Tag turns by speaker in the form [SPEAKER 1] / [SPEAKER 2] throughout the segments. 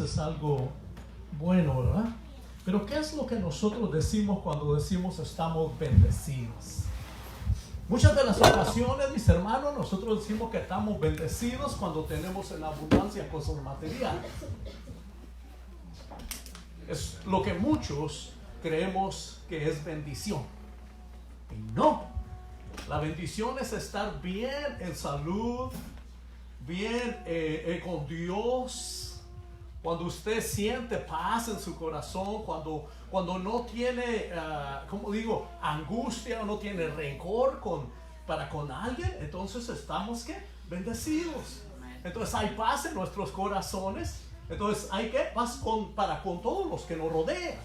[SPEAKER 1] es algo bueno, ¿verdad? Pero ¿qué es lo que nosotros decimos cuando decimos estamos bendecidos? Muchas de las ocasiones, mis hermanos, nosotros decimos que estamos bendecidos cuando tenemos en abundancia cosas materiales. Es lo que muchos creemos que es bendición. Y no. La bendición es estar bien en salud, bien con Dios. Cuando usted siente paz en su corazón, cuando no tiene, como digo, angustia, no tiene rencor para con alguien, entonces estamos ¿qué? Bendecidos. Entonces hay paz en nuestros corazones. Entonces hay ¿qué? Paz para con todos los que nos rodean.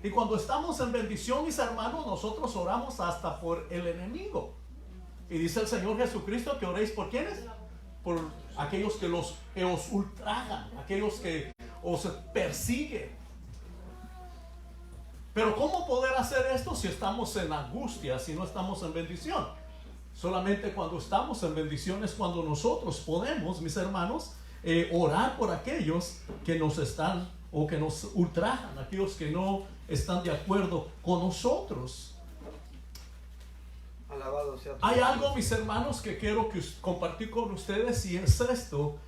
[SPEAKER 1] Y cuando estamos en bendición, mis hermanos, nosotros oramos hasta por el enemigo. Y dice el Señor Jesucristo que oréis por ¿quiénes? Por aquellos que os ultrajan, aquellos que os persiguen. Pero ¿cómo poder hacer esto si estamos en angustia, si no estamos en bendición? Solamente cuando estamos en bendición es cuando nosotros podemos, mis hermanos, orar por aquellos que nos están o que nos ultrajan, aquellos que no están de acuerdo con nosotros.
[SPEAKER 2] Alabado sea tu
[SPEAKER 1] Hay
[SPEAKER 2] nombre.
[SPEAKER 1] algo, mis hermanos, que quiero compartir con ustedes, y es esto.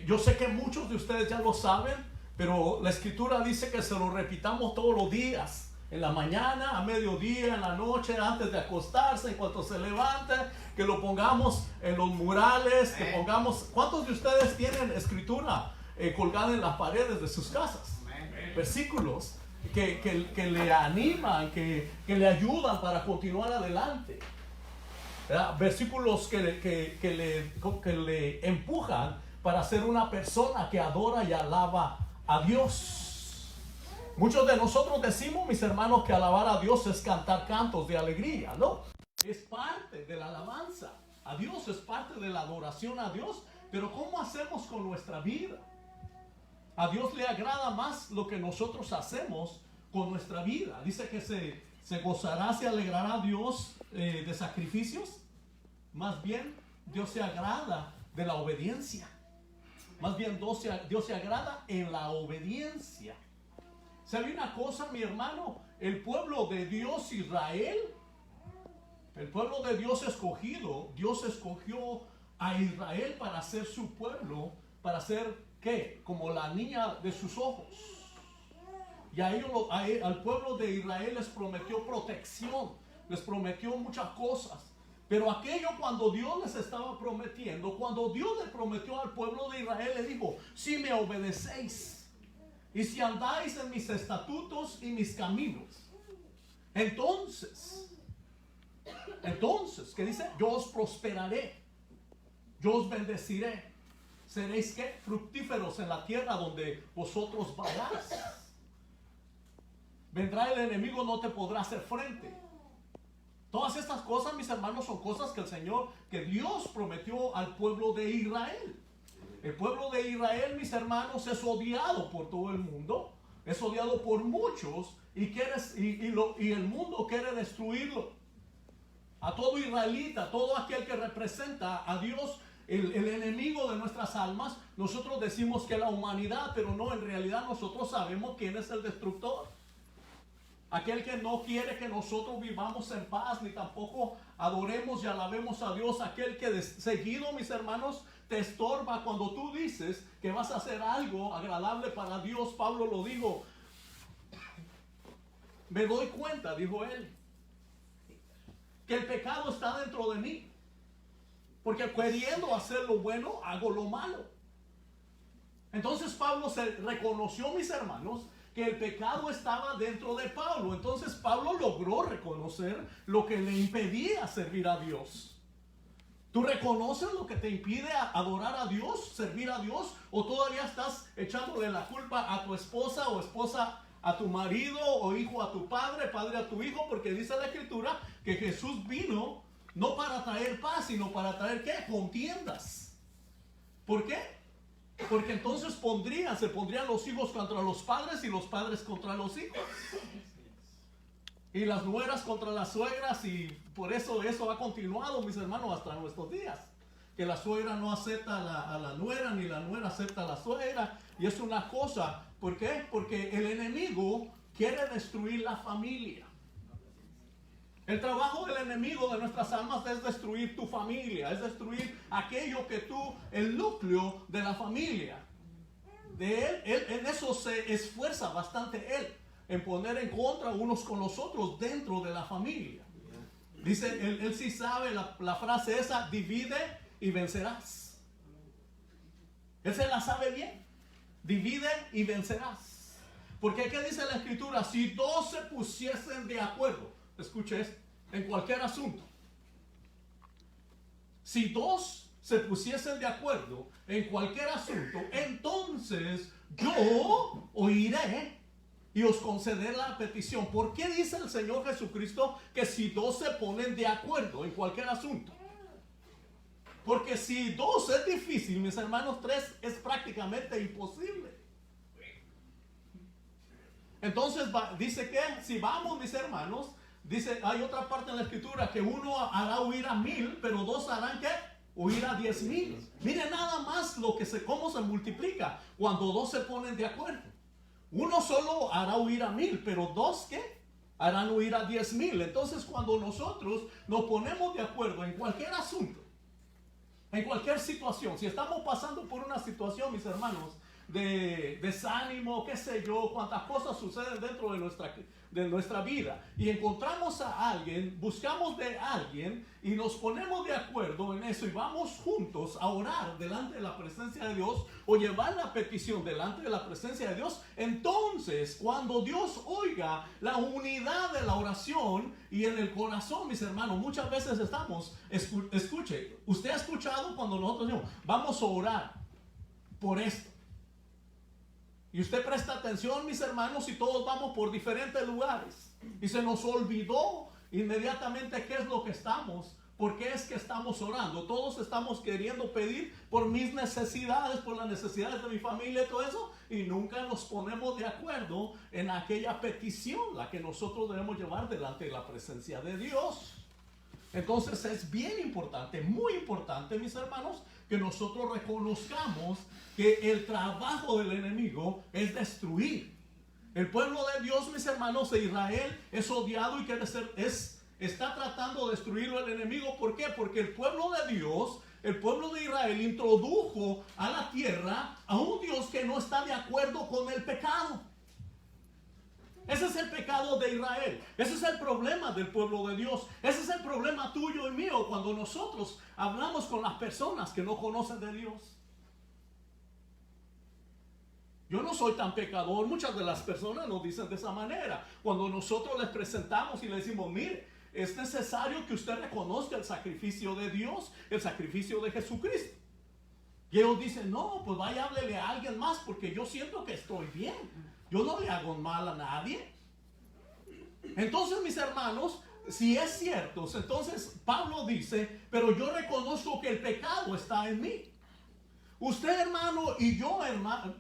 [SPEAKER 1] Yo sé que muchos de ustedes ya lo saben, pero la escritura dice que se lo repitamos todos los días, en la mañana, a mediodía, en la noche, antes de acostarse, en cuanto se levante, que lo pongamos en los murales, que pongamos. ¿Cuántos de ustedes tienen escritura colgada en las paredes de sus casas? Versículos que le animan, que le ayudan para continuar adelante. ¿Verdad? Versículos que le empujan para ser una persona que adora y alaba a Dios. Muchos de nosotros decimos, mis hermanos, que alabar a Dios es cantar cantos de alegría, ¿no? Es parte de la alabanza a Dios, es parte de la adoración a Dios. Pero ¿cómo hacemos con nuestra vida? A Dios le agrada más lo que nosotros hacemos con nuestra vida. Dice que se gozará, se alegrará Dios de sacrificios. Más bien, Dios se agrada de la obediencia. Más bien, Dios se agrada en la obediencia. ¿Sabe una cosa, mi hermano? El pueblo de Dios, Israel, el pueblo de Dios escogido, Dios escogió a Israel para ser su pueblo, para ser ¿qué? Como la niña de sus ojos. Y al pueblo de Israel les prometió protección, les prometió muchas cosas. Pero aquello cuando Dios les estaba prometiendo, cuando Dios le prometió al pueblo de Israel, le dijo: si me obedecéis y si andáis en mis estatutos y mis caminos, entonces, ¿qué dice? Yo os prosperaré, yo os bendeciré. Seréis ¿qué? Fructíferos en la tierra donde vosotros vayáis. Vendrá el enemigo, no te podrá hacer frente. Todas estas cosas, mis hermanos, son cosas que Dios prometió al pueblo de Israel. El pueblo de Israel, mis hermanos, es odiado por todo el mundo, es odiado por muchos, y el mundo quiere destruirlo. A todo israelita, todo aquel que representa a Dios, el enemigo de nuestras almas, nosotros decimos que es la humanidad, pero no, en realidad nosotros sabemos quién es el destructor. Aquel que no quiere que nosotros vivamos en paz, ni tampoco adoremos y alabemos a Dios. Aquel que seguido, mis hermanos, te estorba cuando tú dices que vas a hacer algo agradable para Dios. Pablo lo dijo: me doy cuenta, dijo él, que el pecado está dentro de mí, porque queriendo hacer lo bueno, hago lo malo. Entonces Pablo se reconoció, mis hermanos, que el pecado estaba dentro de Pablo. Entonces Pablo logró reconocer lo que le impedía servir a Dios. ¿Tú reconoces lo que te impide adorar a Dios, servir a Dios? ¿O todavía estás echándole la culpa a tu esposa o esposa a tu marido, o hijo a tu padre, padre a tu hijo? Porque dice la escritura que Jesús vino no para traer paz, sino para traer ¿qué? Contiendas. ¿Por qué? Porque entonces se pondrían los hijos contra los padres y los padres contra los hijos. Y las nueras contra las suegras, y por eso ha continuado, mis hermanos, hasta nuestros días. Que la suegra no acepta a la nuera, ni la nuera acepta a la suegra, Y es una cosa, ¿por qué? Porque el enemigo quiere destruir la familia. El trabajo del enemigo de nuestras almas es destruir tu familia, es destruir aquello que tú, el núcleo de la familia. De él en eso se esfuerza bastante él, en poner en contra unos con los otros dentro de la familia. Dice, él sí sabe la frase esa, divide y vencerás. Él se la sabe bien, divide y vencerás. Porque ¿qué dice la escritura? Si dos se pusiesen de acuerdo, escuche esto, en cualquier asunto. Si dos se pusiesen de acuerdo en cualquier asunto, entonces yo oiré y os concederé la petición. ¿Por qué dice el Señor Jesucristo que si dos se ponen de acuerdo en cualquier asunto? Porque si dos es difícil, mis hermanos, tres es prácticamente imposible. Entonces dice que si vamos, mis hermanos, dice, hay otra parte en la escritura que uno hará huir a 1000, pero dos harán ¿qué? Huir a 10,000. Miren nada más cómo se multiplica cuando dos se ponen de acuerdo. Uno solo hará huir a 1000, pero dos ¿qué? Harán huir a 10,000. Entonces cuando nosotros nos ponemos de acuerdo en cualquier asunto, en cualquier situación, si estamos pasando por una situación, mis hermanos, de desánimo, qué sé yo, cuántas cosas suceden dentro de nuestra vida, y encontramos a alguien, buscamos de alguien y nos ponemos de acuerdo en eso y vamos juntos a orar delante de la presencia de Dios o llevar la petición delante de la presencia de Dios, entonces cuando Dios oiga la unidad de la oración y en el corazón, mis hermanos, muchas veces estamos, escuche, usted ha escuchado cuando nosotros decimos, vamos a orar por esto. Y usted presta atención, mis hermanos, y todos vamos por diferentes lugares. Y se nos olvidó inmediatamente qué es lo que estamos, por qué es que estamos orando. Todos estamos queriendo pedir por mis necesidades, por las necesidades de mi familia y todo eso. Y nunca nos ponemos de acuerdo en aquella petición, la que nosotros debemos llevar delante de la presencia de Dios. Entonces es bien importante, muy importante, mis hermanos, que nosotros reconozcamos que el trabajo del enemigo es destruir. El pueblo de Dios, mis hermanos, de Israel es odiado y está tratando de destruirlo el enemigo. ¿Por qué? Porque el pueblo de Dios, el pueblo de Israel introdujo a la tierra a un Dios que no está de acuerdo con el pecado. Ese es el pecado de Israel. Ese es el problema del pueblo de Dios. Ese es el problema tuyo y mío cuando nosotros hablamos con las personas que no conocen de Dios. Yo no soy tan pecador. Muchas de las personas nos dicen de esa manera. Cuando nosotros les presentamos y les decimos, mire, es necesario que usted reconozca el sacrificio de Dios, el sacrificio de Jesucristo. Y ellos dicen, no, pues vaya, háblele a alguien más porque yo siento que estoy bien. Yo no le hago mal a nadie. Entonces, mis hermanos, si es cierto, entonces Pablo dice, pero yo reconozco que el pecado está en mí. Usted, hermano, y yo, hermano,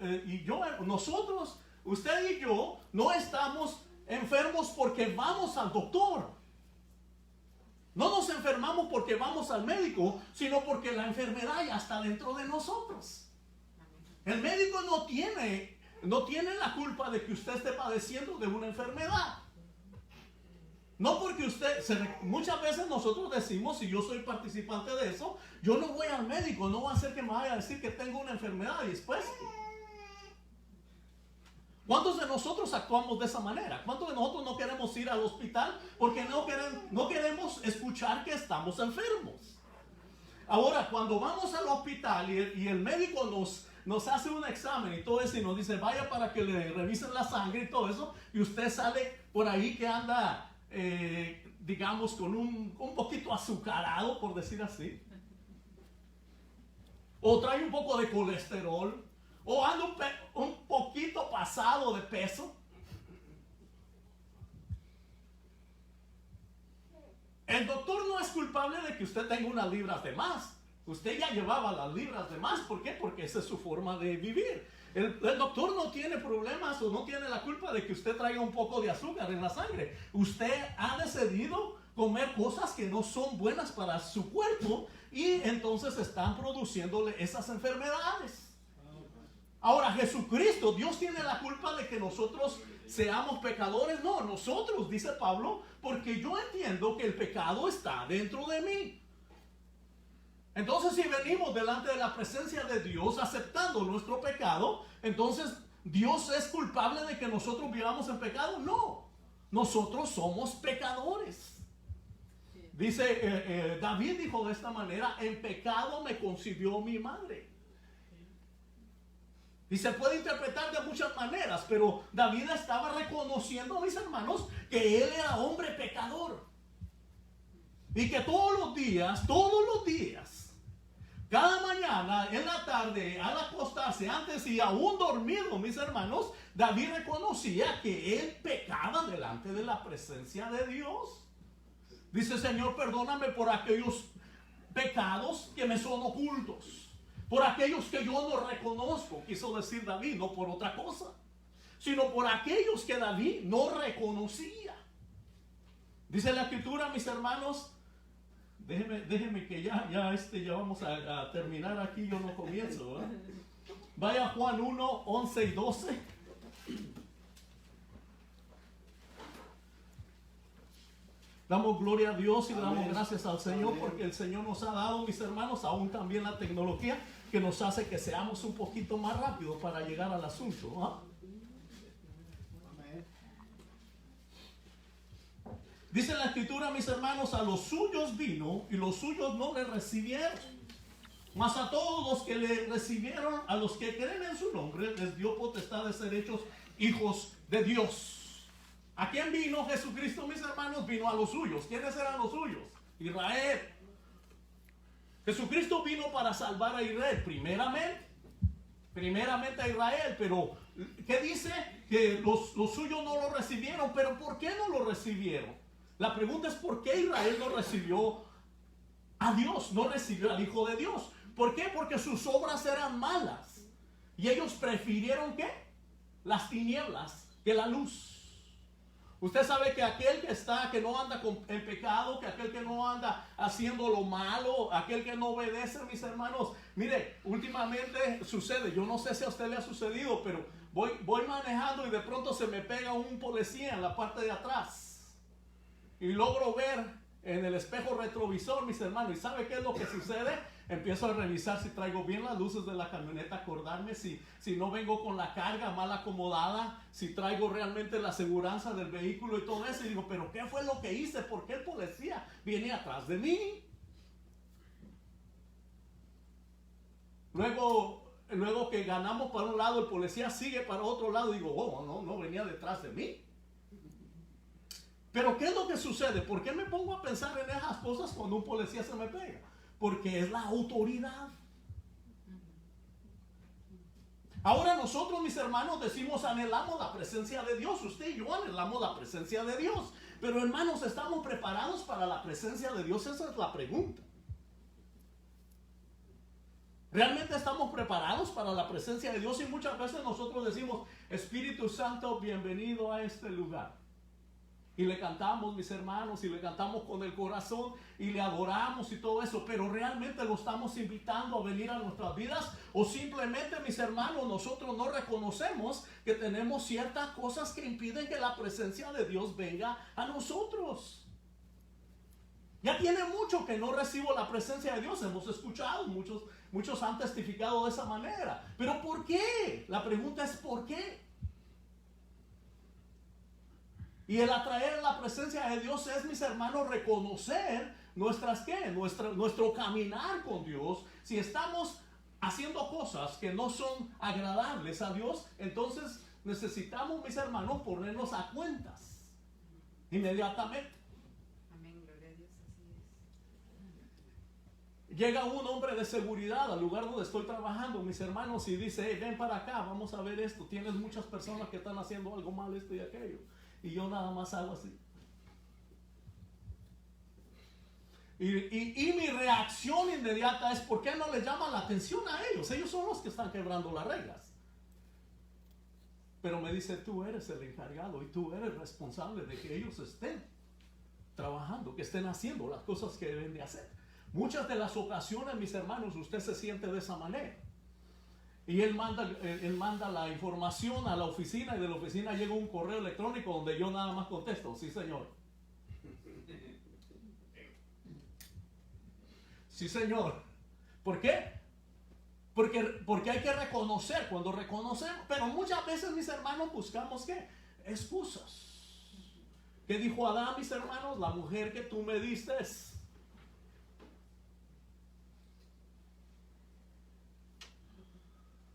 [SPEAKER 1] nosotros, usted y yo, no estamos enfermos porque vamos al doctor. No nos enfermamos porque vamos al médico, sino porque la enfermedad ya está dentro de nosotros. El médico no tiene la culpa de que usted esté padeciendo de una enfermedad. No porque muchas veces nosotros decimos, y yo soy participante de eso, yo no voy al médico, no va a ser que me vaya a decir que tengo una enfermedad y después. ¿Cuántos de nosotros actuamos de esa manera? ¿Cuántos de nosotros no queremos ir al hospital porque no queremos escuchar que estamos enfermos? Ahora, cuando vamos al hospital y el médico nos hace un examen y todo eso y nos dice, vaya para que le revisen la sangre y todo eso, y usted sale por ahí que anda, digamos, con un poquito azucarado, por decir así, o trae un poco de colesterol, o anda un poquito pasado de peso. El doctor no es culpable de que usted tenga unas libras de más. Usted ya llevaba las libras de más. ¿Por qué? Porque esa es su forma de vivir. El doctor no tiene problemas o no tiene la culpa de que usted traiga un poco de azúcar en la sangre. Usted ha decidido comer cosas que no son buenas para su cuerpo y entonces están produciéndole esas enfermedades. Ahora, Jesucristo, Dios tiene la culpa de que nosotros seamos pecadores. No, nosotros, dice Pablo, porque yo entiendo que el pecado está dentro de mí. Entonces, si venimos delante de la presencia de Dios aceptando nuestro pecado, entonces ¿Dios es culpable de que nosotros vivamos en pecado? No, nosotros somos pecadores. Dice, David dijo de esta manera: en pecado me concibió mi madre. Y se puede interpretar de muchas maneras, pero David estaba reconociendo, mis hermanos, que él era hombre pecador. Y que todos los días, cada mañana, en la tarde, al acostarse, antes y aún dormido, mis hermanos, David reconocía que él pecaba delante de la presencia de Dios. Dice: Señor, perdóname por aquellos pecados que me son ocultos, por aquellos que yo no reconozco, quiso decir David, no por otra cosa, sino por aquellos que David no reconocía. Dice la Escritura, mis hermanos, déjeme que ya vamos a terminar aquí, yo no comienzo, ¿verdad? Vaya a Juan 1, 11 y 12. Damos gloria a Dios y le damos gracias al Señor, porque el Señor nos ha dado, mis hermanos, aún también la tecnología que nos hace que seamos un poquito más rápidos para llegar al asunto, ¿eh? Dice la Escritura, mis hermanos: a los suyos vino y los suyos no le recibieron. Mas a todos los que le recibieron, a los que creen en su nombre, les dio potestad de ser hechos hijos de Dios. ¿A quién vino Jesucristo, mis hermanos? Vino a los suyos. ¿Quiénes eran los suyos? Israel. Jesucristo vino para salvar a Israel, primeramente a Israel. Pero ¿qué dice? Que los suyos no lo recibieron. ¿Pero por qué no lo recibieron? La pregunta es: ¿por qué Israel no recibió a Dios? No recibió al Hijo de Dios. ¿Por qué? Porque sus obras eran malas. Y ellos prefirieron, ¿qué? Las tinieblas que la luz. Usted sabe que aquel que no anda en pecado, que aquel que no anda haciendo lo malo, aquel que no obedece, mis hermanos, mire, últimamente sucede, yo no sé si a usted le ha sucedido, pero voy manejando y de pronto se me pega un policía en la parte de atrás. Y logro ver en el espejo retrovisor, mis hermanos. ¿Y sabe qué es lo que sucede? Empiezo a revisar si traigo bien las luces de la camioneta, acordarme si no vengo con la carga mal acomodada, si traigo realmente la aseguranza del vehículo y todo eso. Y digo: ¿pero qué fue lo que hice? ¿Por qué el policía viene atrás de mí? Luego que ganamos para un lado, el policía sigue para otro lado. Y digo: oh, no venía detrás de mí. Pero ¿qué es lo que sucede? ¿Por qué me pongo a pensar en esas cosas cuando un policía se me pega? Porque es la autoridad. Ahora nosotros, mis hermanos, decimos: anhelamos la presencia de Dios. Usted y yo anhelamos la presencia de Dios. Pero, hermanos, ¿estamos preparados para la presencia de Dios? Esa es la pregunta. ¿Realmente estamos preparados para la presencia de Dios? Y muchas veces nosotros decimos: Espíritu Santo, bienvenido a este lugar. Y le cantamos, mis hermanos, y le cantamos con el corazón, y le adoramos y todo eso. Pero ¿realmente lo estamos invitando a venir a nuestras vidas? O simplemente, mis hermanos, nosotros no reconocemos que tenemos ciertas cosas que impiden que la presencia de Dios venga a nosotros. Ya tiene mucho que no recibo la presencia de Dios. Hemos escuchado, muchos han testificado de esa manera. ¿Pero por qué? La pregunta es: ¿por qué? Y el atraer la presencia de Dios es, mis hermanos, reconocer nuestro caminar con Dios. Si estamos haciendo cosas que no son agradables a Dios, entonces necesitamos, mis hermanos, ponernos a cuentas inmediatamente.
[SPEAKER 2] Amén, gloria a Dios, así es.
[SPEAKER 1] Llega un hombre de seguridad al lugar donde estoy trabajando, mis hermanos, y dice: hey, ven para acá, vamos a ver esto. Tienes muchas personas que están haciendo algo mal, esto y aquello. Y yo nada más hago así. Y mi reacción inmediata es: ¿por qué no les llama la atención a ellos? Ellos son los que están quebrando las reglas. Pero me dice: tú eres el encargado y tú eres responsable de que ellos estén trabajando, que estén haciendo las cosas que deben de hacer. Muchas de las ocasiones, mis hermanos, usted se siente de esa manera. Y él manda la información a la oficina y de la oficina llega un correo electrónico donde yo nada más contesto, sí señor. Sí señor. ¿Por qué? Porque hay que reconocer, cuando reconocemos, pero muchas veces mis hermanos buscamos ¿qué? Excusas. ¿Qué dijo Adán, mis hermanos? La mujer que tú me diste es.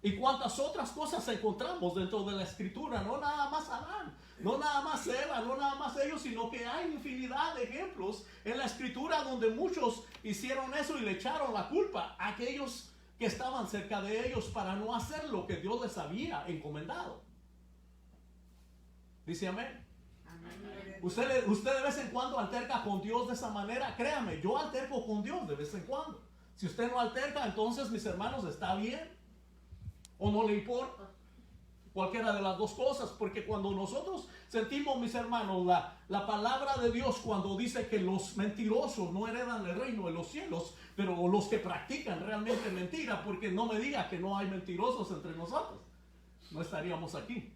[SPEAKER 1] Y cuántas otras cosas encontramos dentro de la escritura, no nada más Adán, no nada más Eva, no nada más ellos, sino que hay infinidad de ejemplos en la escritura donde muchos hicieron eso y le echaron la culpa a aquellos que estaban cerca de ellos para no hacer lo que Dios les había encomendado. Dice amén. Usted de vez en cuando alterca con Dios de esa manera. Créame, yo alterco con Dios de vez en cuando. Si usted no alterca, entonces mis hermanos, está bien. O no le importa. Cualquiera de las dos cosas. Porque cuando nosotros sentimos, mis hermanos, la palabra de Dios cuando dice que los mentirosos no heredan el reino de los cielos, pero los que practican realmente mentira, porque no me diga que no hay mentirosos entre nosotros, no estaríamos aquí.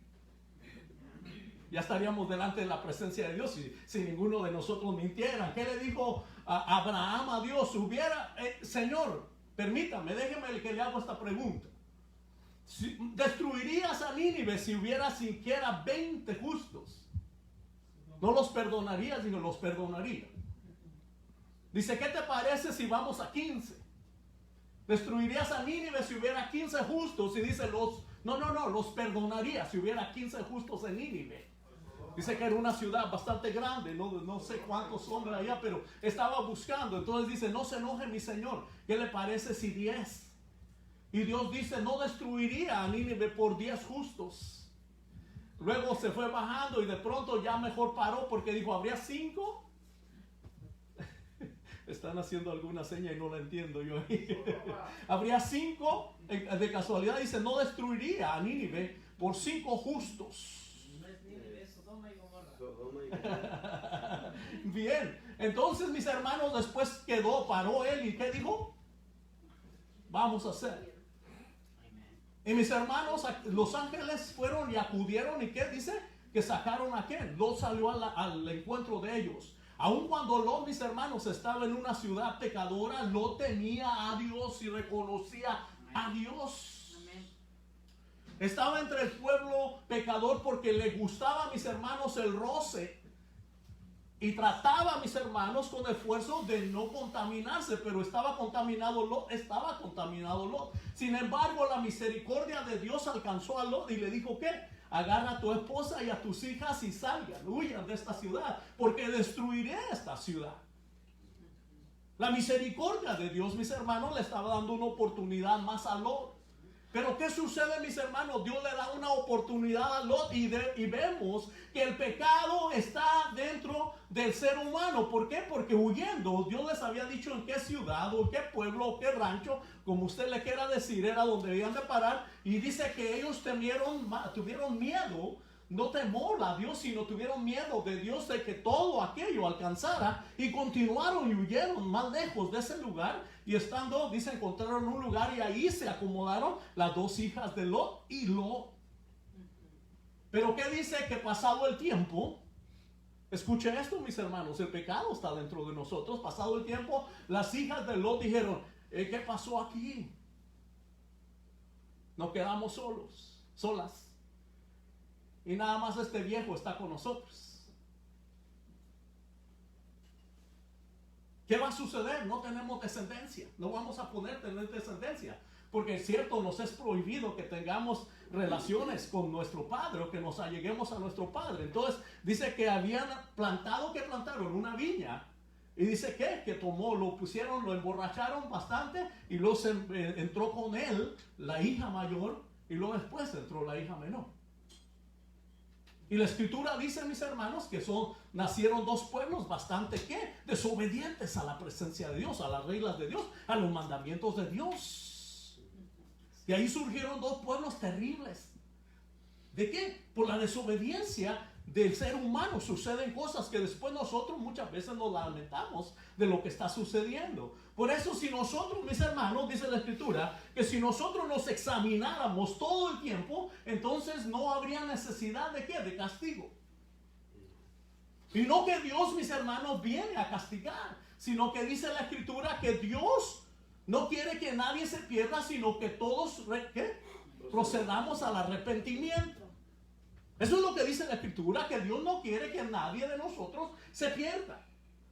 [SPEAKER 1] Ya estaríamos delante de la presencia de Dios si ninguno de nosotros mintiera. ¿Qué le dijo a Abraham a Dios? Señor, permítame, déjeme que le hago esta pregunta. ¿Destruirías a Nínive si hubiera siquiera 20 justos? No los perdonarías, sino los perdonaría. Dice, ¿qué te parece si vamos a 15? ¿Destruirías a Nínive si hubiera 15 justos? Y dice, los perdonaría si hubiera 15 justos en Nínive. Dice que era una ciudad bastante grande, no sé cuántos hombres allá, pero estaba buscando. Entonces dice, no se enoje mi Señor, ¿qué le parece si 10? Y Dios dice, no destruiría a Nínive por 10 justos. Luego se fue bajando y de pronto ya mejor paró porque dijo, ¿habría 5? Están haciendo alguna seña y no la entiendo yo. ¿Habría 5? De casualidad dice, no destruiría a Nínive por 5 justos.
[SPEAKER 3] No es Nínive, es Sodoma y Gomorra.
[SPEAKER 1] Bien, entonces mis hermanos, después paró él y ¿qué dijo? Vamos a hacer. Y mis hermanos, los ángeles fueron y acudieron, ¿y qué dice? Que sacaron a quién. Lot salió al encuentro de ellos. Aun cuando Lot, mis hermanos, estaba en una ciudad pecadora, Lot temía a Dios y reconocía a Dios. Estaba entre el pueblo pecador porque le gustaba, mis hermanos, el roce. Y trataba, mis hermanos, con esfuerzo de no contaminarse, pero estaba contaminado Lot. Sin embargo, la misericordia de Dios alcanzó a Lot y le dijo, ¿qué? Agarra a tu esposa y a tus hijas y salgan, huyan de esta ciudad, porque destruiré esta ciudad. La misericordia de Dios, mis hermanos, le estaba dando una oportunidad más a Lot. Pero ¿qué sucede, mis hermanos? Dios le da una oportunidad a Lot y vemos que el pecado está dentro del ser humano. ¿Por qué? Porque huyendo, Dios les había dicho en qué ciudad o qué pueblo o qué rancho, como usted le quiera decir, era donde debían de parar. Y dice que ellos tuvieron miedo, no temor a Dios, sino tuvieron miedo de Dios de que todo aquello alcanzara y continuaron y huyeron más lejos de ese lugar y estando, dice, encontraron un lugar y ahí se acomodaron las 2 hijas de Lot y Lot. Pero ¿qué dice? Que pasado el tiempo, escuche esto, mis hermanos, el pecado está dentro de nosotros. Pasado el tiempo, las hijas de Lot dijeron, ¿qué pasó aquí? Nos quedamos solas. Y nada más este viejo está con nosotros. ¿Qué va a suceder? No tenemos descendencia. No vamos a poder tener descendencia. Porque es cierto, nos es prohibido que tengamos relaciones con nuestro padre o que nos alleguemos a nuestro padre. Entonces dice que habían plantaron una viña. Y dice que lo emborracharon bastante y luego entró con él la hija mayor y luego después entró la hija menor. Y la escritura dice, mis hermanos, que nacieron 2 pueblos bastante desobedientes a la presencia de Dios, a las reglas de Dios, a los mandamientos de Dios. Y ahí surgieron 2 pueblos terribles. ¿De qué? Por la desobediencia del ser humano. Suceden cosas que después nosotros muchas veces nos lamentamos de lo que está sucediendo. Por eso, si nosotros, mis hermanos, dice la Escritura, que si nosotros nos examináramos todo el tiempo, entonces no habría necesidad de ¿qué? De castigo. Y no que Dios, mis hermanos, viene a castigar, sino que dice la Escritura que Dios no quiere que nadie se pierda, sino que todos ¿qué? Procedamos al arrepentimiento. Eso es lo que dice la Escritura, que Dios no quiere que nadie de nosotros se pierda,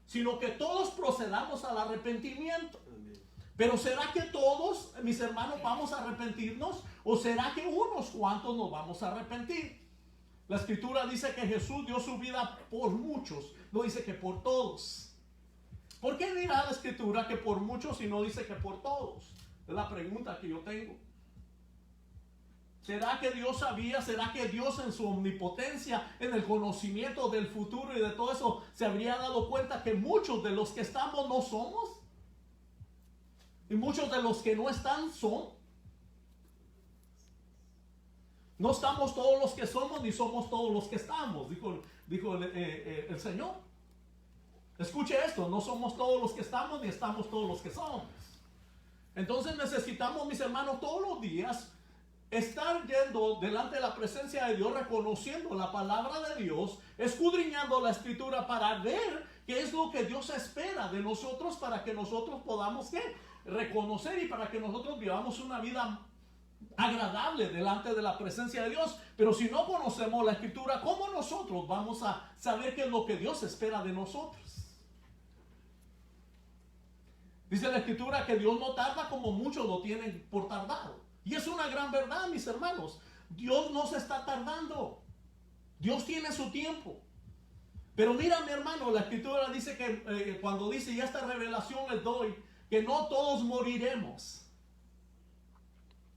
[SPEAKER 1] sino que todos procedamos al arrepentimiento. Amén. Pero ¿será que todos, mis hermanos, vamos a arrepentirnos? ¿O será que unos cuantos nos vamos a arrepentir? La Escritura dice que Jesús dio su vida por muchos, no dice que por todos. ¿Por qué dirá la Escritura que por muchos y no dice que por todos? Es la pregunta que yo tengo. ¿Será que Dios sabía? ¿Será que Dios en su omnipotencia, en el conocimiento del futuro y de todo eso, se habría dado cuenta que muchos de los que estamos no somos? Y muchos de los que no están son. No estamos todos los que somos, ni somos todos los que estamos, dijo el Señor. Escuche esto, no somos todos los que estamos, ni estamos todos los que somos. Entonces necesitamos, mis hermanos, todos los días estar yendo delante de la presencia de Dios, reconociendo la palabra de Dios, escudriñando la Escritura para ver qué es lo que Dios espera de nosotros, para que nosotros podamos ¿qué? Reconocer y para que nosotros vivamos una vida agradable delante de la presencia de Dios. Pero si no conocemos la Escritura, ¿cómo nosotros vamos a saber qué es lo que Dios espera de nosotros? Dice la Escritura que Dios no tarda como muchos lo tienen por tardado. Y es una gran verdad, mis hermanos. Dios no se está tardando. Dios tiene su tiempo. Pero mira, mi hermano, la Escritura dice que cuando dice, y esta revelación les doy, que no todos moriremos,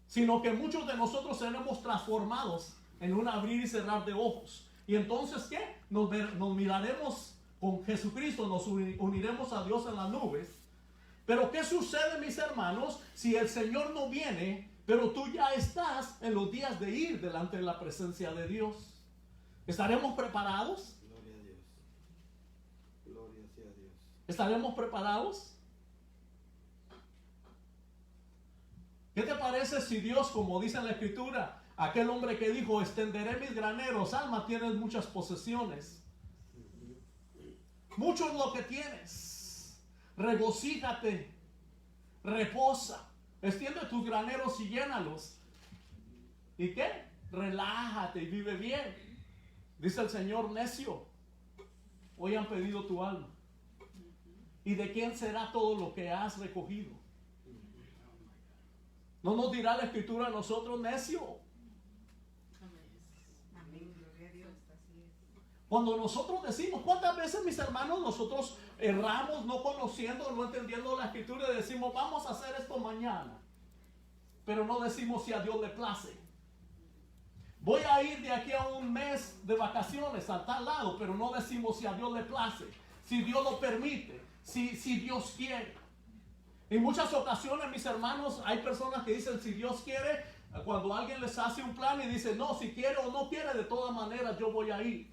[SPEAKER 1] sino que muchos de nosotros seremos transformados en un abrir y cerrar de ojos. Y entonces, ¿qué? Nos miraremos con Jesucristo, nos uniremos a Dios en las nubes. Pero ¿qué sucede, mis hermanos, si el Señor no viene, pero tú ya estás en los días de ir delante de la presencia de Dios? ¿Estaremos preparados?
[SPEAKER 4] Gloria a Dios. Gloria sea a Dios.
[SPEAKER 1] ¿Estaremos preparados? ¿Qué te parece si Dios, como dice en la Escritura, aquel hombre que dijo, extenderé mis graneros, alma, tienes muchas posesiones? Mucho es lo que tienes. Regocíjate, reposa, extiende tus graneros y llénalos. ¿Y qué? Relájate y vive bien. Dice el Señor, necio, hoy han pedido tu alma. ¿Y de quién será todo lo que has recogido? ¿No nos dirá la Escritura a nosotros, necio?
[SPEAKER 2] Amén, gloria a Dios, así es.
[SPEAKER 1] Cuando nosotros decimos, ¿cuántas veces, mis hermanos, nosotros erramos no conociendo, no entendiendo la Escritura y decimos, vamos a hacer esto mañana? Pero no decimos si a Dios le place. Voy a ir de aquí a un mes de vacaciones a tal lado, pero no decimos si a Dios le place, si Dios lo permite, si Dios quiere. En muchas ocasiones, mis hermanos, hay personas que dicen si Dios quiere, cuando alguien les hace un plan y dice, no, si quiere o no quiere, de todas maneras yo voy a ir.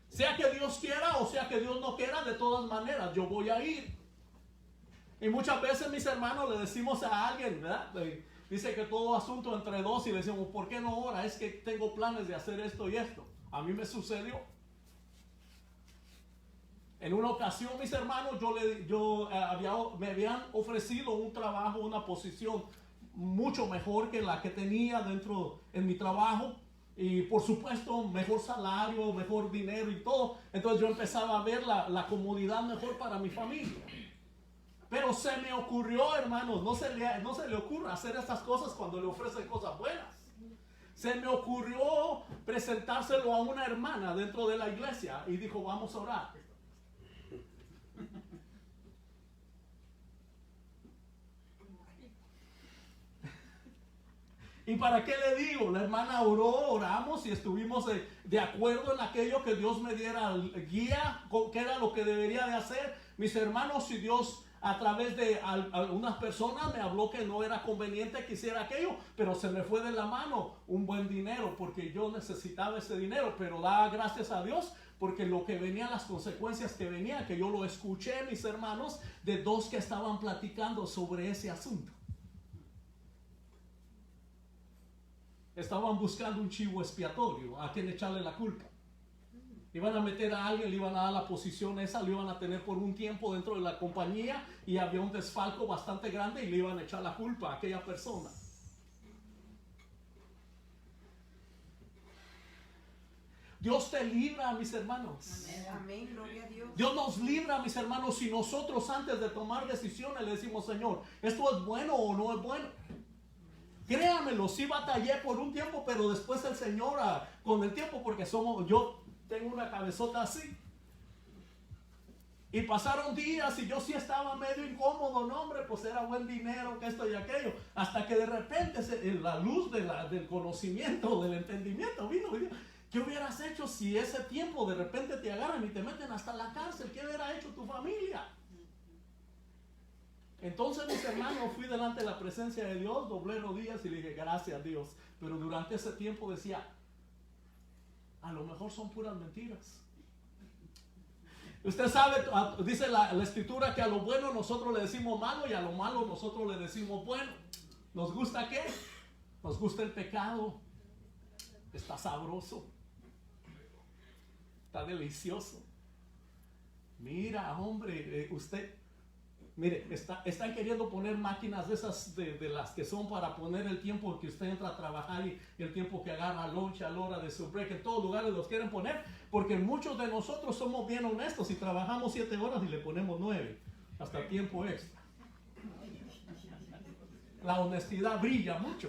[SPEAKER 1] Sea que Dios quiera o sea que Dios no quiera, de todas maneras yo voy a ir. Y muchas veces, mis hermanos, le decimos a alguien, ¿verdad? Dice que todo asunto entre dos y le decimos, ¿por qué no ora? Es que tengo planes de hacer esto y esto. A mí me sucedió. En una ocasión, mis hermanos, me habían ofrecido un trabajo, una posición mucho mejor que la que tenía en mi trabajo. Y por supuesto, mejor salario, mejor dinero y todo. Entonces yo empezaba a ver la comodidad mejor para mi familia. Pero se me ocurrió, hermanos, no se le ocurre hacer estas cosas cuando le ofrecen cosas buenas. Se me ocurrió presentárselo a una hermana dentro de la iglesia y dijo, vamos a orar. ¿Y para qué le digo? La hermana oramos y estuvimos de acuerdo en aquello que Dios me diera guía, qué era lo que debería de hacer. Mis hermanos, si Dios a través de algunas personas me habló que no era conveniente que hiciera aquello, pero se me fue de la mano un buen dinero porque yo necesitaba ese dinero, pero da gracias a Dios porque lo que venía, las consecuencias que venía, que yo lo escuché, mis hermanos, de dos que estaban platicando sobre ese asunto. Estaban buscando un chivo expiatorio a quien echarle la culpa. Iban a meter a alguien, le iban a dar la posición esa, lo iban a tener por un tiempo dentro de la compañía y había un desfalco bastante grande y le iban a echar la culpa a aquella persona. Dios te libra, mis hermanos.
[SPEAKER 2] Amén, gloria a Dios.
[SPEAKER 1] Dios nos libra, mis hermanos, si nosotros antes de tomar decisiones le decimos, Señor, ¿esto es bueno o no es bueno? Créanmelo, sí batallé por un tiempo, pero después el Señor, con el tiempo, porque yo tengo una cabezota así. Y pasaron días y yo sí estaba medio incómodo, no hombre, pues era buen dinero, que esto y aquello. Hasta que de repente la luz del conocimiento, del entendimiento vino y dijo, ¿qué hubieras hecho si ese tiempo de repente te agarran y te meten hasta la cárcel? ¿Qué hubiera hecho tu familia? Entonces, mis hermanos, fui delante de la presencia de Dios, doblé rodillas y le dije, gracias a Dios. Pero durante ese tiempo decía, a lo mejor son puras mentiras. Usted sabe, dice la escritura que a lo bueno nosotros le decimos malo y a lo malo nosotros le decimos bueno. ¿Nos gusta qué? Nos gusta el pecado. Está sabroso. Está delicioso. Mira, hombre, mire, están queriendo poner máquinas de esas de las que son para poner el tiempo que usted entra a trabajar y el tiempo que agarra lunch a la hora de su break. En todos lugares los quieren poner porque muchos de nosotros somos bien honestos y trabajamos 7 horas y le ponemos 9, hasta tiempo extra. La honestidad brilla mucho.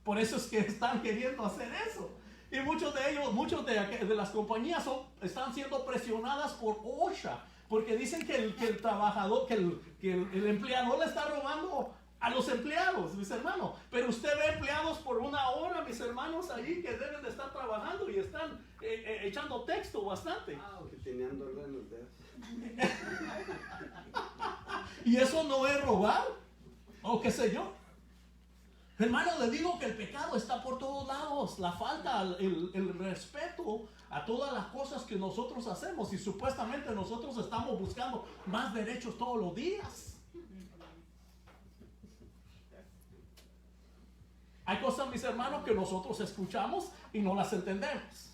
[SPEAKER 1] Por eso es que están queriendo hacer eso. Y muchos de ellos, de las compañías están siendo presionadas por OSHA. Porque dicen que el trabajador, que el empleador le está robando a los empleados, mis hermanos. Pero usted ve empleados por 1 hora, mis hermanos, ahí que deben de estar trabajando y están echando texto bastante.
[SPEAKER 4] Que tenían dolor en los dedos.
[SPEAKER 1] Y eso no es robar, o qué sé yo. Hermano, le digo que el pecado está por todos lados. La falta, el respeto a todas las cosas que nosotros hacemos. Y supuestamente nosotros estamos buscando más derechos todos los días. Hay cosas, mis hermanos, que nosotros escuchamos y no las entendemos.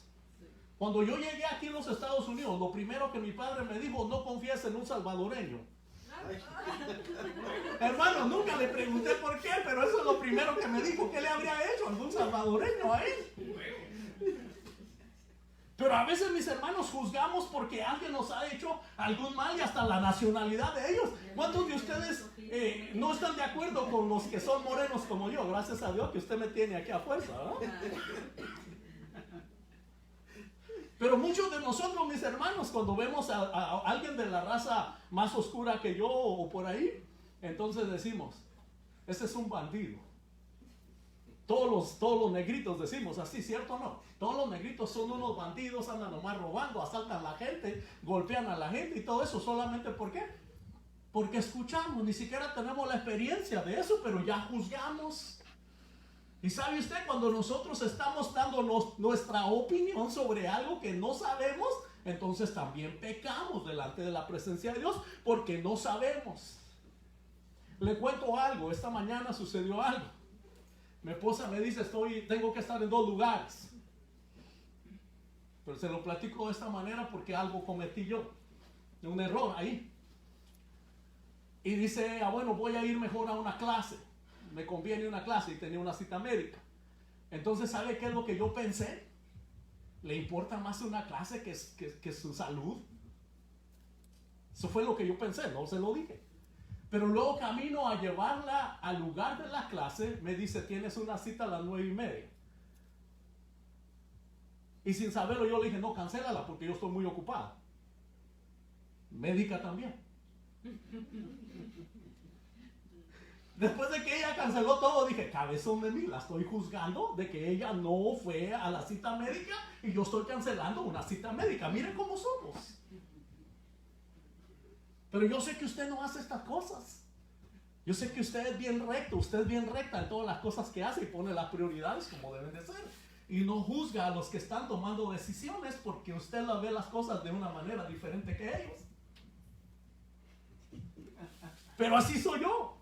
[SPEAKER 1] Cuando yo llegué aquí en los Estados Unidos, lo primero que mi padre me dijo, no confíes en un salvadoreño. Hermano, nunca le pregunté por qué, pero eso es lo primero que me dijo. ¿Qué le habría hecho algún salvadoreño a él? Pero a veces, mis hermanos, juzgamos porque alguien nos ha hecho algún mal y hasta la nacionalidad de ellos. ¿Cuántos de ustedes no están de acuerdo con los que son morenos como yo? Gracias a Dios que usted me tiene aquí a fuerza, ¿no? Pero muchos de nosotros, mis hermanos, cuando vemos a alguien de la raza más oscura que yo o por ahí, entonces decimos, ese es un bandido. Todos los negritos decimos así, ¿cierto o no? Todos los negritos son unos bandidos, andan nomás robando, asaltan a la gente, golpean a la gente y todo eso. ¿Solamente por qué? Porque escuchamos, ni siquiera tenemos la experiencia de eso, pero ya juzgamos. Y sabe usted, cuando nosotros estamos dándonos nuestra opinión sobre algo que no sabemos, entonces también pecamos delante de la presencia de Dios porque no sabemos. Le cuento algo, esta mañana sucedió algo. Mi esposa me dice, tengo que estar en 2 lugares. Pero se lo platico de esta manera porque algo cometí yo. Un error ahí. Y dice, bueno, voy a ir mejor a una clase. Me conviene una clase y tenía una cita médica. Entonces, ¿sabe qué es lo que yo pensé? ¿Le importa más una clase que su salud? Eso fue lo que yo pensé, no se lo dije. Pero luego camino a llevarla al lugar de la clase, me dice, tienes una cita a las 9:30. Y sin saberlo yo le dije, no, cancélala porque yo estoy muy ocupado. Médica también. Después de que ella canceló todo, dije, cabezón de mí, la estoy juzgando de que ella no fue a la cita médica y yo estoy cancelando una cita médica. Miren cómo somos. Pero yo sé que usted no hace estas cosas. Yo sé que usted es bien recto, usted es bien recta en todas las cosas que hace y pone las prioridades como deben de ser. Y no juzga a los que están tomando decisiones porque usted ve las cosas de una manera diferente que ellos. Pero así soy yo.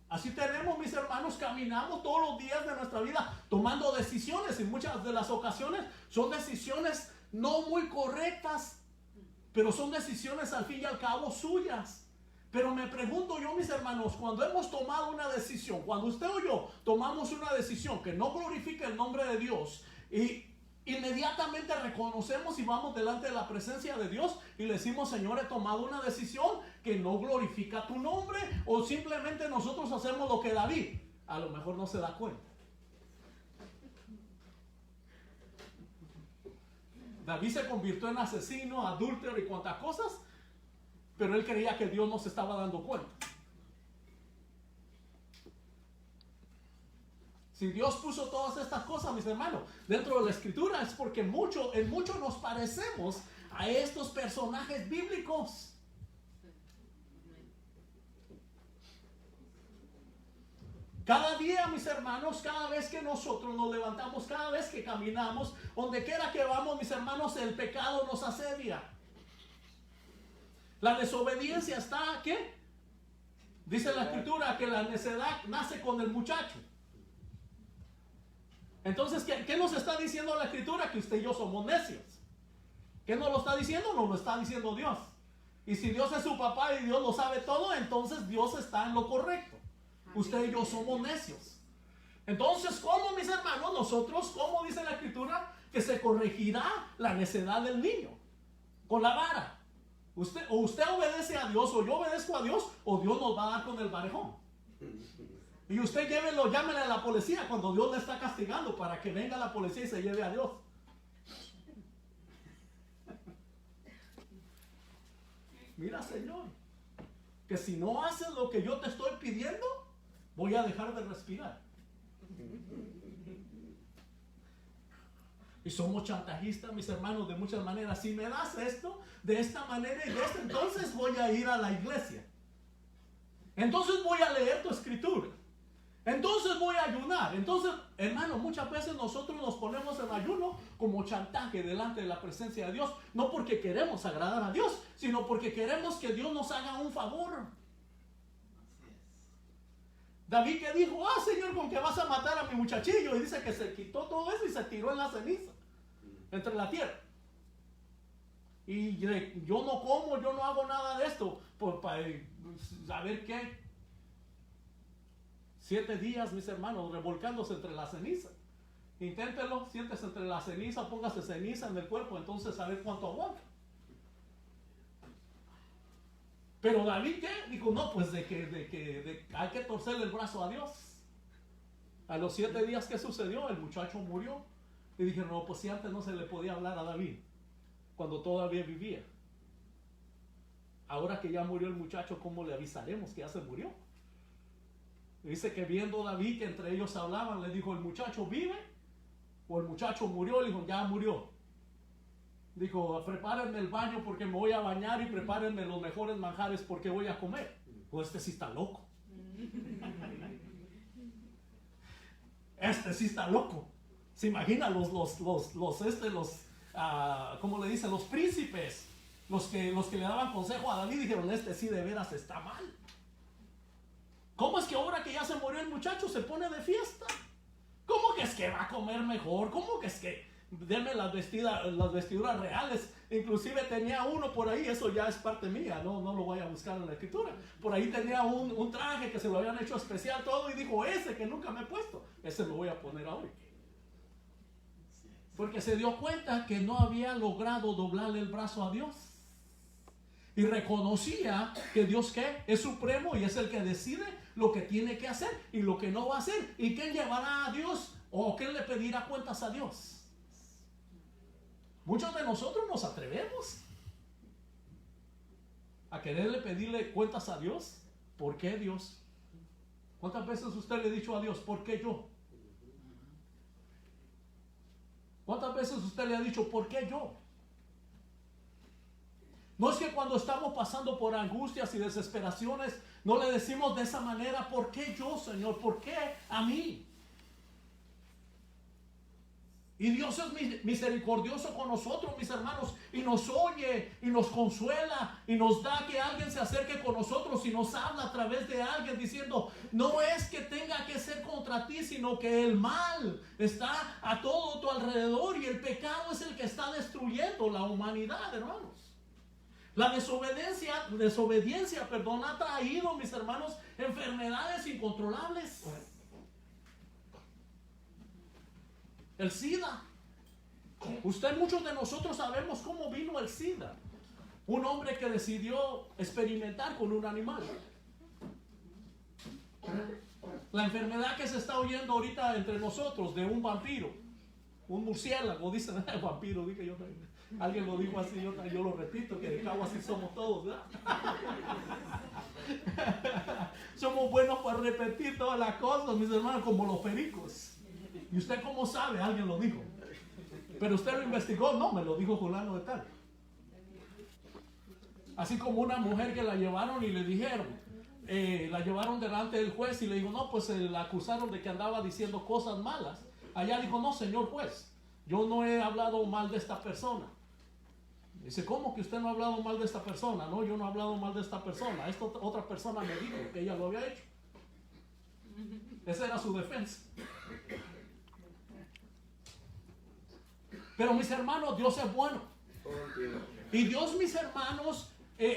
[SPEAKER 1] Así tenemos, mis hermanos, caminamos todos los días de nuestra vida tomando decisiones y muchas de las ocasiones son decisiones no muy correctas, pero son decisiones al fin y al cabo suyas. Pero me pregunto yo, mis hermanos, cuando hemos tomado una decisión, cuando usted o yo tomamos una decisión que no glorifica el nombre de Dios y inmediatamente reconocemos y vamos delante de la presencia de Dios y le decimos, Señor, he tomado una decisión que no glorifica tu nombre, o simplemente nosotros hacemos lo que David a lo mejor no se da cuenta. David se convirtió en asesino, adúltero y cuantas cosas, pero él creía que Dios no se estaba dando cuenta. Si Dios puso todas estas cosas, mis hermanos, dentro de la escritura, es porque en mucho nos parecemos a estos personajes bíblicos. Cada día, mis hermanos, cada vez que nosotros nos levantamos, cada vez que caminamos, donde quiera que vamos, mis hermanos, el pecado nos asedia. La desobediencia está, ¿qué? Dice la escritura que la necedad nace con el muchacho. Entonces, ¿qué nos está diciendo la escritura? Que usted y yo somos necios. ¿Qué nos lo está diciendo? Nos lo está diciendo Dios. Y si Dios es su papá y Dios lo sabe todo, entonces Dios está en lo correcto. Usted y yo somos necios. Entonces, ¿cómo, mis hermanos? Nosotros, ¿cómo dice la escritura? Que se corregirá la necedad del niño con la vara. Usted obedece a Dios, o yo obedezco a Dios, o Dios nos va a dar con el varejón. Y usted llámele a la policía cuando Dios le está castigando, para que venga la policía y se lleve a Dios. Mira, Señor, que si no haces lo que yo te estoy pidiendo, voy a dejar de respirar. Y somos chantajistas, mis hermanos, de muchas maneras. Si me das esto, de esta manera y de esta, entonces voy a ir a la iglesia. Entonces voy a leer tu escritura. Entonces voy a ayunar. Entonces, hermano, muchas veces nosotros nos ponemos en ayuno como chantaje delante de la presencia de Dios. No porque queremos agradar a Dios, sino porque queremos que Dios nos haga un favor. David que dijo, Señor, con que vas a matar a mi muchachillo. Y dice que se quitó todo eso y se tiró en la ceniza, entre la tierra. Y yo no como, yo no hago nada de esto, para saber qué. 7 días, mis hermanos, revolcándose entre la ceniza. Inténtelo, siéntese entre la ceniza, póngase ceniza en el cuerpo, entonces a ver cuánto aguanta. Pero David, ¿qué? Dijo, no, pues de que hay que torcerle el brazo a Dios. A los 7 días que sucedió, el muchacho murió. Y dijeron, no, pues si antes no se le podía hablar a David, cuando todavía vivía. Ahora que ya murió el muchacho, ¿cómo le avisaremos que ya se murió? Dice que viendo David que entre ellos hablaban, le dijo, ¿el muchacho vive? ¿O el muchacho murió? Le dijo, ya murió. Dijo, prepárenme el baño porque me voy a bañar y prepárenme los mejores manjares porque voy a comer. Pues este sí está loco. Este sí está loco. ¿Se imagina ¿cómo le dicen? Los príncipes, los que le daban consejo a David, dijeron, este sí de veras está mal. ¿Cómo es que ahora que ya se murió el muchacho se pone de fiesta? ¿Cómo que es que va a comer mejor? ¿Cómo que es que denme las vestiduras reales? Inclusive tenía uno por ahí, eso ya es parte mía, no lo voy a buscar en la escritura. Por ahí tenía un traje que se lo habían hecho especial todo y dijo, ese que nunca me he puesto, ese lo voy a poner hoy. Porque se dio cuenta que no había logrado doblarle el brazo a Dios. Y reconocía que Dios, ¿qué? Es supremo y es el que decide lo que tiene que hacer y lo que no va a hacer. ¿Y quién llevará a Dios? ¿O quién le pedirá cuentas a Dios? Muchos de nosotros nos atrevemos a quererle pedirle cuentas a Dios. ¿Por qué Dios? ¿Cuántas veces usted le ha dicho a Dios, ¿por qué yo? ¿Cuántas veces usted le ha dicho, ¿por qué yo? No es que cuando estamos pasando por angustias y desesperaciones, no le decimos de esa manera, ¿por qué yo, Señor? ¿Por qué a mí? Y Dios es misericordioso con nosotros, mis hermanos, y nos oye y nos consuela y nos da que alguien se acerque con nosotros y nos habla a través de alguien diciendo, no es que tenga que ser contra ti, sino que el mal está a todo tu alrededor y el pecado es el que está destruyendo la humanidad, hermanos. La desobediencia, ha traído, mis hermanos, enfermedades incontrolables. El SIDA. Muchos de nosotros sabemos cómo vino el SIDA. Un hombre que decidió experimentar con un animal. La enfermedad que se está oyendo ahorita entre nosotros de un vampiro, un murciélago, dicen vampiro, dije yo también. Alguien lo dijo así, yo lo repito, que de cabo así somos todos, ¿verdad? Somos buenos para repetir todas las cosas, mis hermanos, como los pericos. ¿Y usted cómo sabe? Alguien lo dijo. Pero usted lo investigó. No, me lo dijo fulano de tal. Así como una mujer que la llevaron y le dijeron, la llevaron delante del juez y le dijo, no, pues la acusaron de que andaba diciendo cosas malas. Allá dijo, no, señor juez, yo no he hablado mal de esta persona. Dice, ¿cómo que usted no ha hablado mal de esta persona? No, yo no he hablado mal de esta persona. Esta otra persona me dijo que ella lo había hecho. Esa era su defensa. Pero mis hermanos, Dios es bueno. Y Dios, mis hermanos,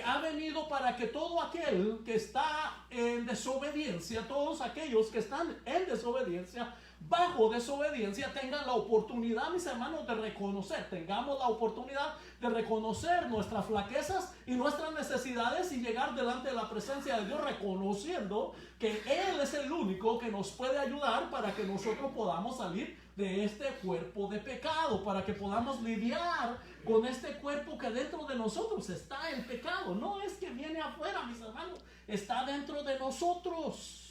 [SPEAKER 1] ha venido para que todo aquel que está en desobediencia, todos aquellos que están en desobediencia, bajo desobediencia, tengan la oportunidad, mis hermanos, de reconocer, tengamos la oportunidad de reconocer nuestras flaquezas y nuestras necesidades y llegar delante de la presencia de Dios reconociendo que Él es el único que nos puede ayudar para que nosotros podamos salir de este cuerpo de pecado, para que podamos lidiar con este cuerpo que dentro de nosotros está el pecado. No es que viene afuera, mis hermanos, está dentro de nosotros.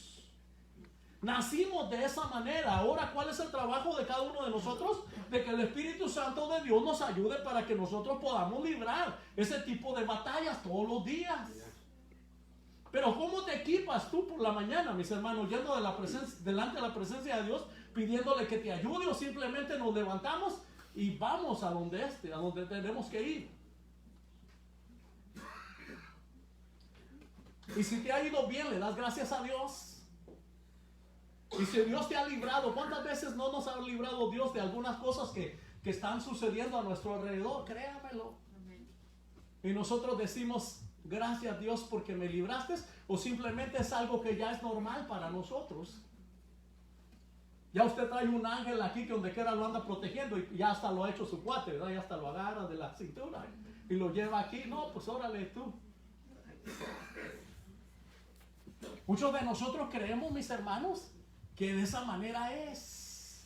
[SPEAKER 1] Nacimos de esa manera. Ahora, ¿cuál es el trabajo de cada uno de nosotros? De que el Espíritu Santo de Dios nos ayude para que nosotros podamos librar ese tipo de batallas todos los días. Pero ¿cómo te equipas tú por la mañana, mis hermanos, yendo delante de la presencia de Dios, pidiéndole que te ayude, o simplemente nos levantamos y vamos a donde tenemos que ir? Y si te ha ido bien, le das gracias a Dios. Y si Dios te ha librado, ¿cuántas veces no nos ha librado Dios de algunas cosas que están sucediendo a nuestro alrededor? Créamelo. Y nosotros decimos, gracias Dios porque me libraste, o simplemente es algo que ya es normal para nosotros. Ya usted trae un ángel aquí que donde quiera lo anda protegiendo y ya hasta lo ha hecho su cuate, ¿verdad? Ya hasta lo agarra de la cintura y lo lleva aquí. No, pues órale tú. Muchos de nosotros creemos, mis hermanos, que de esa manera es.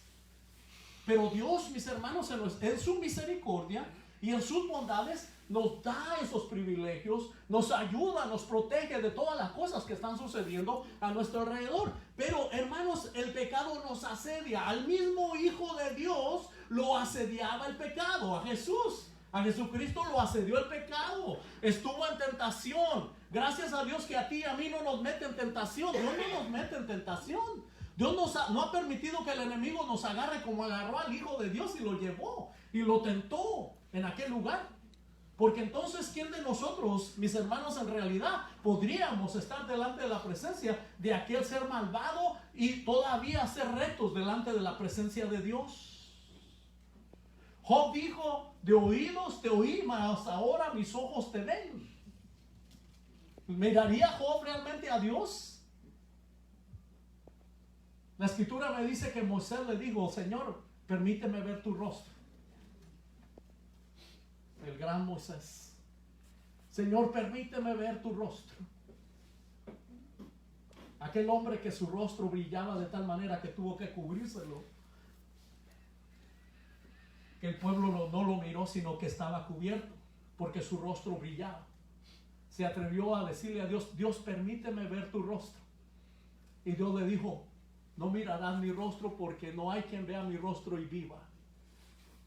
[SPEAKER 1] Pero Dios, mis hermanos, en su misericordia y en sus bondades nos da esos privilegios, nos ayuda, nos protege de todas las cosas que están sucediendo a nuestro alrededor. Pero hermanos, el pecado nos asedia. Al mismo Hijo de Dios lo asediaba el pecado, a Jesús. A Jesucristo lo asedió el pecado. Estuvo en tentación. Gracias a Dios que a ti y a mí no nos mete en tentación. Dios no nos mete en tentación. Dios no ha permitido que el enemigo nos agarre como agarró al Hijo de Dios y lo llevó y lo tentó en aquel lugar. Porque entonces, ¿quién de nosotros, mis hermanos, en realidad podríamos estar delante de la presencia de aquel ser malvado y todavía ser rectos delante de la presencia de Dios? Job dijo, de oídos te oí, mas ahora mis ojos te ven. ¿Miraría Job realmente a Dios? La escritura me dice que Moisés le dijo, Señor, permíteme ver tu rostro. El gran Moisés. Señor, permíteme ver tu rostro. Aquel hombre que su rostro brillaba de tal manera que tuvo que cubrírselo. Que el pueblo no lo miró, sino que estaba cubierto, porque su rostro brillaba. Se atrevió a decirle a Dios, Dios, permíteme ver tu rostro. Y Dios le dijo, no mirarás mi rostro porque no hay quien vea mi rostro y viva.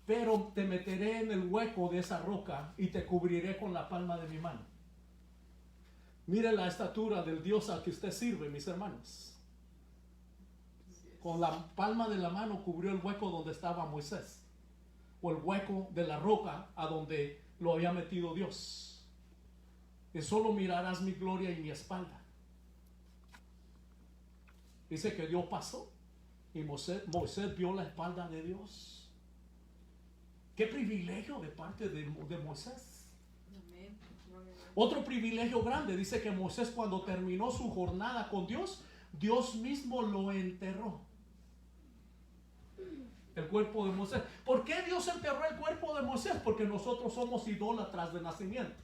[SPEAKER 1] pero te meteré en el hueco de esa roca y te cubriré con la palma de mi mano. Mire la estatura del Dios al que usted sirve, mis hermanos. Con la palma de la mano cubrió el hueco donde estaba Moisés, o el hueco de la roca a donde lo había metido Dios. Y solo mirarás mi gloria y mi espalda. Dice que Dios pasó y Moisés vio la espalda de Dios. Qué privilegio de parte de Moisés.
[SPEAKER 2] Amén. Gloria a Dios.
[SPEAKER 1] Otro privilegio grande, dice que Moisés, cuando terminó su jornada con Dios, Dios mismo lo enterró. El cuerpo de Moisés. ¿Por qué Dios enterró el cuerpo de Moisés? Porque nosotros somos idólatras de nacimiento.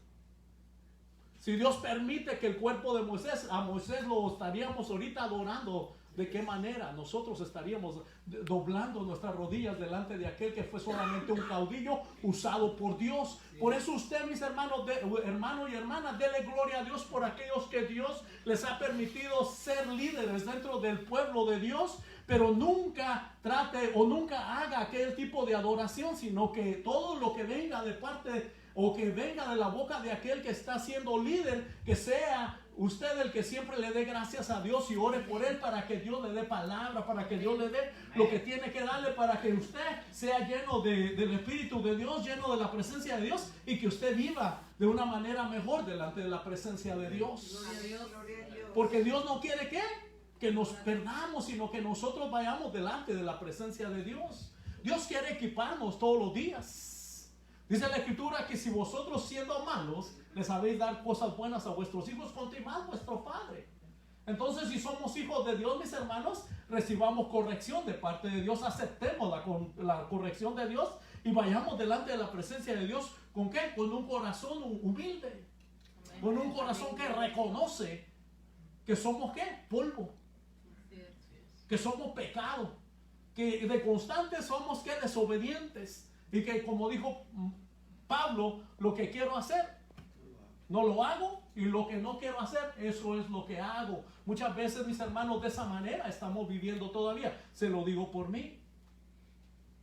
[SPEAKER 1] Si Dios permite que el cuerpo de Moisés, a Moisés lo estaríamos ahorita adorando, ¿de qué manera? Nosotros estaríamos doblando nuestras rodillas delante de aquel que fue solamente un caudillo usado por Dios. Por eso usted, mis hermanos, hermano y hermana, dele gloria a Dios por aquellos que Dios les ha permitido ser líderes dentro del pueblo de Dios. Pero nunca trate o nunca haga aquel tipo de adoración, sino que todo lo que venga de parte o que venga de la boca de aquel que está siendo líder, que sea usted el que siempre le dé gracias a Dios y ore por él para que Dios le dé palabra, para que Dios le dé lo que tiene que darle, para que usted sea lleno del Espíritu de Dios, lleno de la presencia de Dios, y que usted viva de una manera mejor delante de la presencia de Dios.
[SPEAKER 2] Gloria a Dios. Gloria a Dios.
[SPEAKER 1] Porque Dios no quiere que nos perdamos, sino que nosotros vayamos delante de la presencia de Dios. Dios quiere equiparnos todos los días. Dice la Escritura que si vosotros, siendo malos, les sabéis dar cosas buenas a vuestros hijos, cuánto más vuestro Padre. Entonces, si somos hijos de Dios, mis hermanos, recibamos corrección de parte de Dios, aceptemos la corrección de Dios y vayamos delante de la presencia de Dios. ¿Con qué? Con un corazón humilde, con un corazón que reconoce que somos ¿qué? Polvo, que somos pecado, que de constante somos ¿qué? Desobedientes, y que, como dijo Pablo, lo que quiero hacer no lo hago, y lo que no quiero hacer, eso es lo que hago. Muchas veces, mis hermanos, de esa manera estamos viviendo todavía. Se lo digo por mí.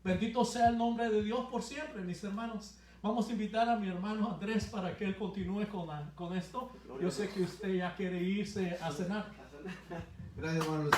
[SPEAKER 1] Bendito sea el nombre de Dios por siempre, mis hermanos. Vamos a invitar a mi hermano Andrés para que él continúe con esto. Yo sé que usted ya quiere irse a cenar.
[SPEAKER 4] Gracias, hermano.